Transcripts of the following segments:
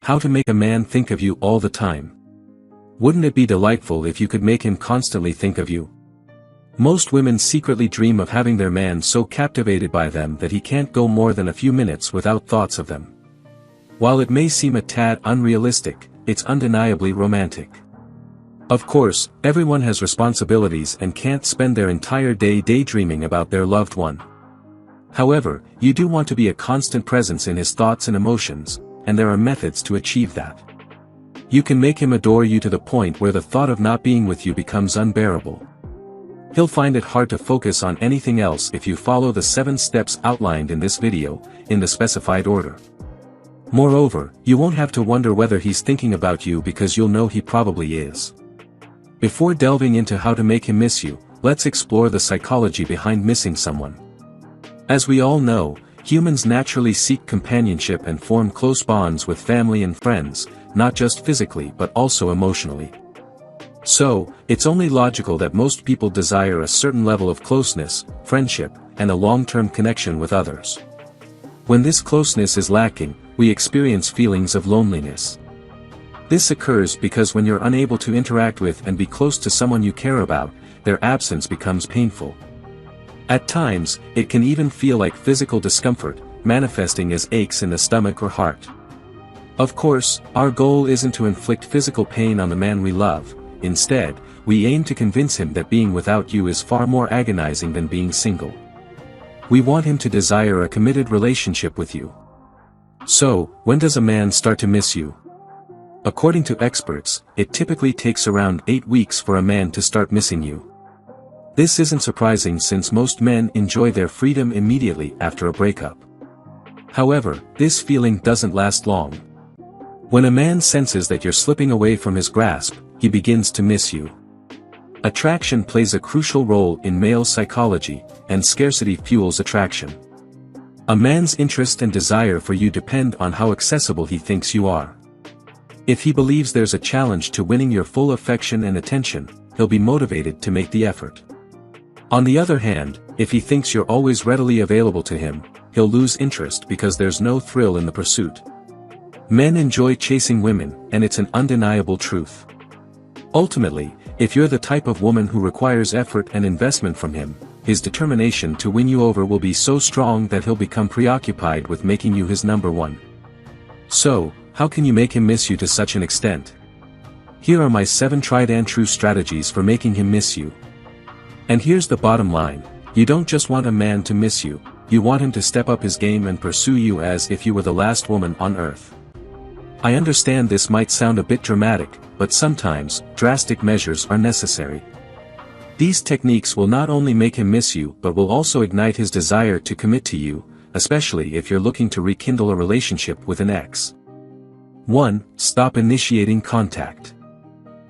How to make a man think of you all the time. Wouldn't it be delightful if you could make him constantly think of you? Most women secretly dream of having their man so captivated by them that he can't go more than a few minutes without thoughts of them. While it may seem a tad unrealistic, it's undeniably romantic. Of course, everyone has responsibilities and can't spend their entire day daydreaming about their loved one. However, you do want to be a constant presence in his thoughts and emotions, and there are methods to achieve that. You can make him adore you to the point where the thought of not being with you becomes unbearable. He'll find it hard to focus on anything else if you follow the 7 steps outlined in this video, in the specified order. Moreover, you won't have to wonder whether he's thinking about you because you'll know he probably is. Before delving into how to make him miss you, let's explore the psychology behind missing someone. As we all know, humans naturally seek companionship and form close bonds with family and friends, not just physically but also emotionally. So, it's only logical that most people desire a certain level of closeness, friendship, and a long-term connection with others. When this closeness is lacking, we experience feelings of loneliness. This occurs because when you're unable to interact with and be close to someone you care about, their absence becomes painful. At times, it can even feel like physical discomfort, manifesting as aches in the stomach or heart. Of course, our goal isn't to inflict physical pain on the man we love. Instead, we aim to convince him that being without you is far more agonizing than being single. We want him to desire a committed relationship with you. So, when does a man start to miss you? According to experts, it typically takes around 8 weeks for a man to start missing you. This isn't surprising since most men enjoy their freedom immediately after a breakup. However, this feeling doesn't last long. When a man senses that you're slipping away from his grasp, he begins to miss you. Attraction plays a crucial role in male psychology, and scarcity fuels attraction. A man's interest and desire for you depend on how accessible he thinks you are. If he believes there's a challenge to winning your full affection and attention, he'll be motivated to make the effort. On the other hand, if he thinks you're always readily available to him, he'll lose interest because there's no thrill in the pursuit. Men enjoy chasing women, and it's an undeniable truth. Ultimately, if you're the type of woman who requires effort and investment from him, his determination to win you over will be so strong that he'll become preoccupied with making you his number one. So, how can you make him miss you to such an extent? Here are my 7 tried and true strategies for making him miss you. And here's the bottom line, you don't just want a man to miss you, you want him to step up his game and pursue you as if you were the last woman on earth. I understand this might sound a bit dramatic, but sometimes, drastic measures are necessary. These techniques will not only make him miss you but will also ignite his desire to commit to you, especially if you're looking to rekindle a relationship with an ex. 1. Stop initiating contact.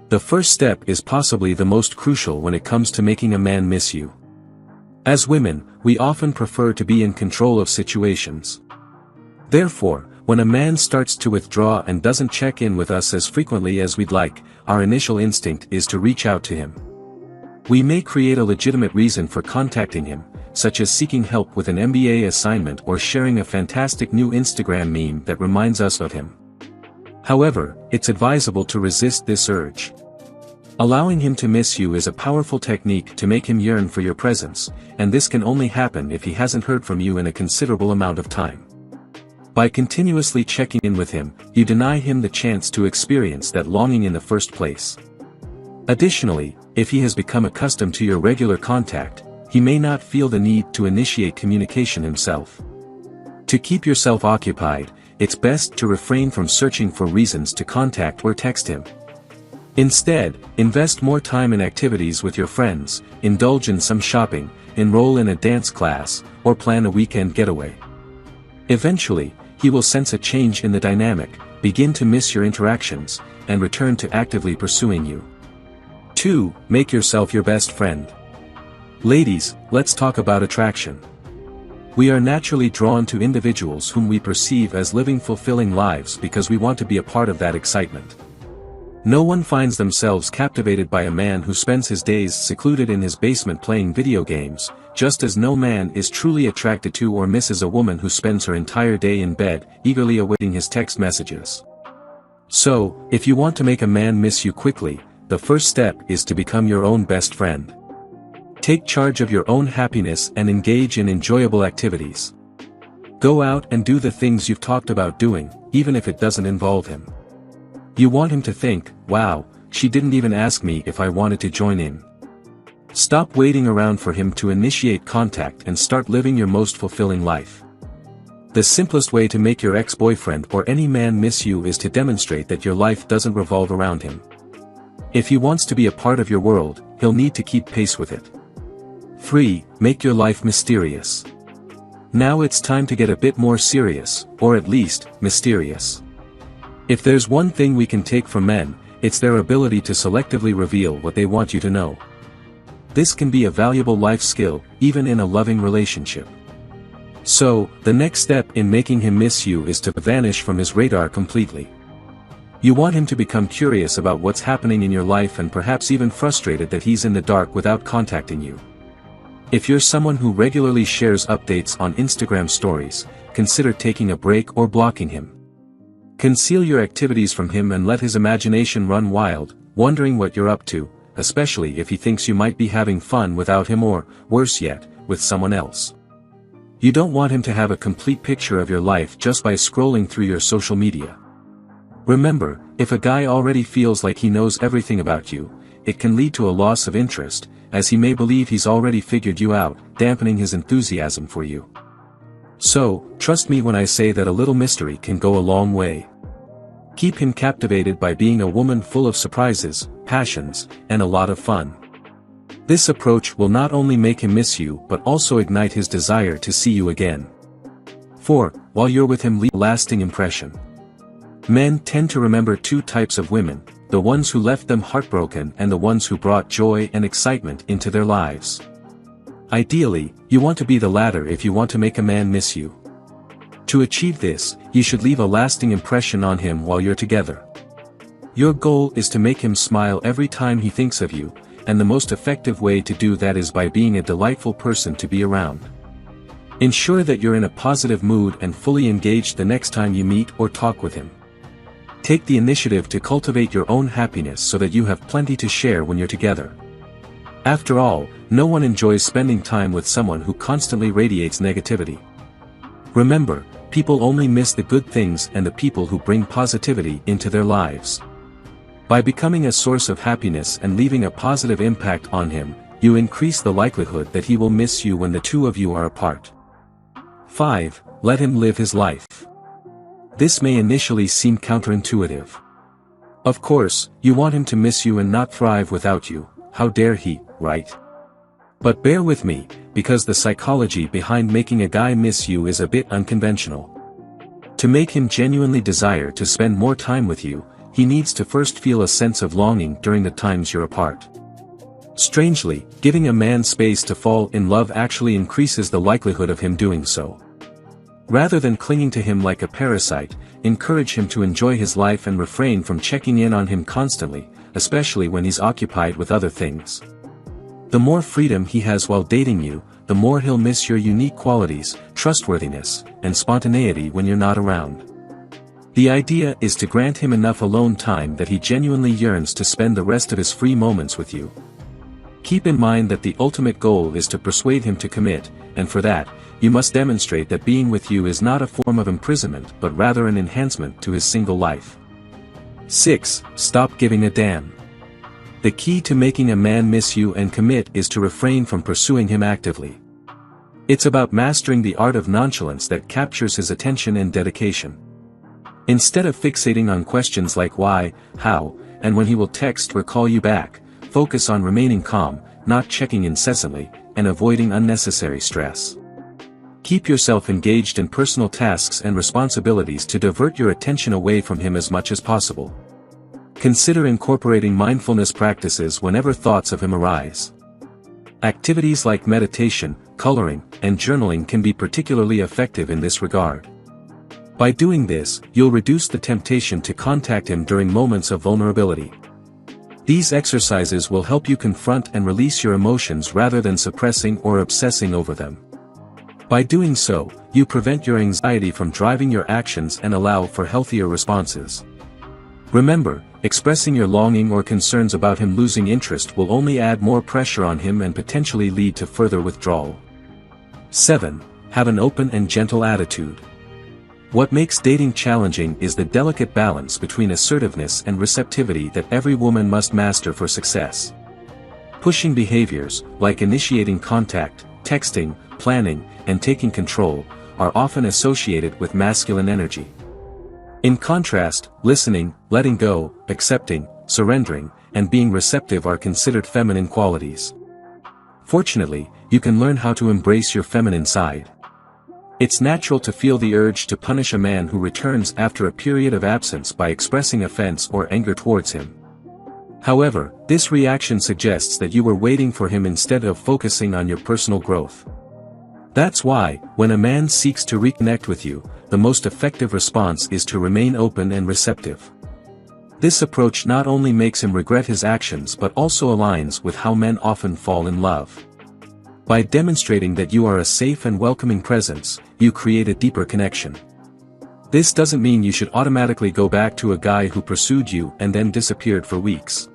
The first step is possibly the most crucial when it comes to making a man miss you. As women, we often prefer to be in control of situations. Therefore, when a man starts to withdraw and doesn't check in with us as frequently as we'd like, our initial instinct is to reach out to him. We may create a legitimate reason for contacting him, such as seeking help with an MBA assignment or sharing a fantastic new Instagram meme that reminds us of him. However, it's advisable to resist this urge. Allowing him to miss you is a powerful technique to make him yearn for your presence, and this can only happen if he hasn't heard from you in a considerable amount of time. By continuously checking in with him, you deny him the chance to experience that longing in the first place. Additionally, if he has become accustomed to your regular contact, he may not feel the need to initiate communication himself. To keep yourself occupied, it's best to refrain from searching for reasons to contact or text him. Instead, invest more time in activities with your friends, indulge in some shopping, enroll in a dance class, or plan a weekend getaway. Eventually, he will sense a change in the dynamic, begin to miss your interactions, and return to actively pursuing you. 2. Make yourself your best friend. Ladies, let's talk about attraction. We are naturally drawn to individuals whom we perceive as living fulfilling lives because we want to be a part of that excitement. No one finds themselves captivated by a man who spends his days secluded in his basement playing video games, just as no man is truly attracted to or misses a woman who spends her entire day in bed, eagerly awaiting his text messages. So, if you want to make a man miss you quickly, the first step is to become your own best friend. Take charge of your own happiness and engage in enjoyable activities. Go out and do the things you've talked about doing, even if it doesn't involve him. You want him to think, wow, she didn't even ask me if I wanted to join in. Stop waiting around for him to initiate contact and start living your most fulfilling life. The simplest way to make your ex-boyfriend or any man miss you is to demonstrate that your life doesn't revolve around him. If he wants to be a part of your world, he'll need to keep pace with it. 3. Make your life mysterious. Now it's time to get a bit more serious, or at least, mysterious. If there's one thing we can take from men, it's their ability to selectively reveal what they want you to know. This can be a valuable life skill, even in a loving relationship. So, the next step in making him miss you is to vanish from his radar completely. You want him to become curious about what's happening in your life and perhaps even frustrated that he's in the dark without contacting you. If you're someone who regularly shares updates on Instagram stories, consider taking a break or blocking him. Conceal your activities from him and let his imagination run wild, wondering what you're up to, especially if he thinks you might be having fun without him or, worse yet, with someone else. You don't want him to have a complete picture of your life just by scrolling through your social media. Remember, if a guy already feels like he knows everything about you, it can lead to a loss of interest, as he may believe he's already figured you out, dampening his enthusiasm for you. So, trust me when I say that a little mystery can go a long way. Keep him captivated by being a woman full of surprises, passions, and a lot of fun. This approach will not only make him miss you but also ignite his desire to see you again. 4. While you're with him, leave a lasting impression. Men tend to remember two types of women, the ones who left them heartbroken and the ones who brought joy and excitement into their lives. Ideally, you want to be the latter if you want to make a man miss you. To achieve this, you should leave a lasting impression on him while you're together. Your goal is to make him smile every time he thinks of you, and the most effective way to do that is by being a delightful person to be around. Ensure that you're in a positive mood and fully engaged the next time you meet or talk with him. Take the initiative to cultivate your own happiness so that you have plenty to share when you're together. After all, no one enjoys spending time with someone who constantly radiates negativity. Remember, people only miss the good things and the people who bring positivity into their lives. By becoming a source of happiness and leaving a positive impact on him, you increase the likelihood that he will miss you when the two of you are apart. 5. Let him live his life. This may initially seem counterintuitive. Of course, you want him to miss you and not thrive without you, how dare he, right? But bear with me, because the psychology behind making a guy miss you is a bit unconventional. To make him genuinely desire to spend more time with you, he needs to first feel a sense of longing during the times you're apart. Strangely, giving a man space to fall in love actually increases the likelihood of him doing so. Rather than clinging to him like a parasite, encourage him to enjoy his life and refrain from checking in on him constantly, especially when he's occupied with other things. The more freedom he has while dating you, the more he'll miss your unique qualities, trustworthiness, and spontaneity when you're not around. The idea is to grant him enough alone time that he genuinely yearns to spend the rest of his free moments with you. Keep in mind that the ultimate goal is to persuade him to commit, and for that, you must demonstrate that being with you is not a form of imprisonment but rather an enhancement to his single life. 6. Stop giving a damn. The key to making a man miss you and commit is to refrain from pursuing him actively. It's about mastering the art of nonchalance that captures his attention and dedication. Instead of fixating on questions like why, how, and when he will text or call you back, focus on remaining calm, not checking incessantly, and avoiding unnecessary stress. Keep yourself engaged in personal tasks and responsibilities to divert your attention away from him as much as possible. Consider incorporating mindfulness practices whenever thoughts of him arise. Activities like meditation, coloring, and journaling can be particularly effective in this regard. By doing this, you'll reduce the temptation to contact him during moments of vulnerability. These exercises will help you confront and release your emotions rather than suppressing or obsessing over them. By doing so, you prevent your anxiety from driving your actions and allow for healthier responses. Remember, expressing your longing or concerns about him losing interest will only add more pressure on him and potentially lead to further withdrawal. 7. Have an open and gentle attitude. What makes dating challenging is the delicate balance between assertiveness and receptivity that every woman must master for success. Pushing behaviors, like initiating contact, texting, planning, and taking control, are often associated with masculine energy. In contrast, listening, letting go, accepting, surrendering, and being receptive are considered feminine qualities. Fortunately, you can learn how to embrace your feminine side. It's natural to feel the urge to punish a man who returns after a period of absence by expressing offense or anger towards him. However, this reaction suggests that you were waiting for him instead of focusing on your personal growth. That's why, when a man seeks to reconnect with you, the most effective response is to remain open and receptive. This approach not only makes him regret his actions but also aligns with how men often fall in love. By demonstrating that you are a safe and welcoming presence, you create a deeper connection. This doesn't mean you should automatically go back to a guy who pursued you and then disappeared for weeks.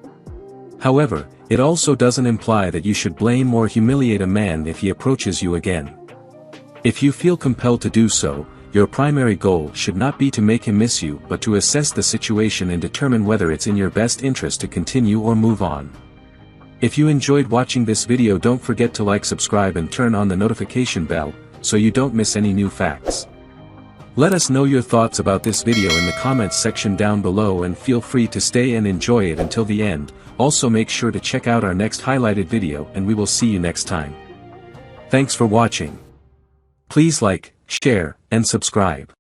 However, it also doesn't imply that you should blame or humiliate a man if he approaches you again. If you feel compelled to do so, your primary goal should not be to make him miss you but to assess the situation and determine whether it's in your best interest to continue or move on. If you enjoyed watching this video, don't forget to like, subscribe and turn on the notification bell, so you don't miss any new facts. Let us know your thoughts about this video in the comments section down below and feel free to stay and enjoy it until the end. Also make sure to check out our next highlighted video and we will see you next time. Thanks for watching. Please like, share, and subscribe.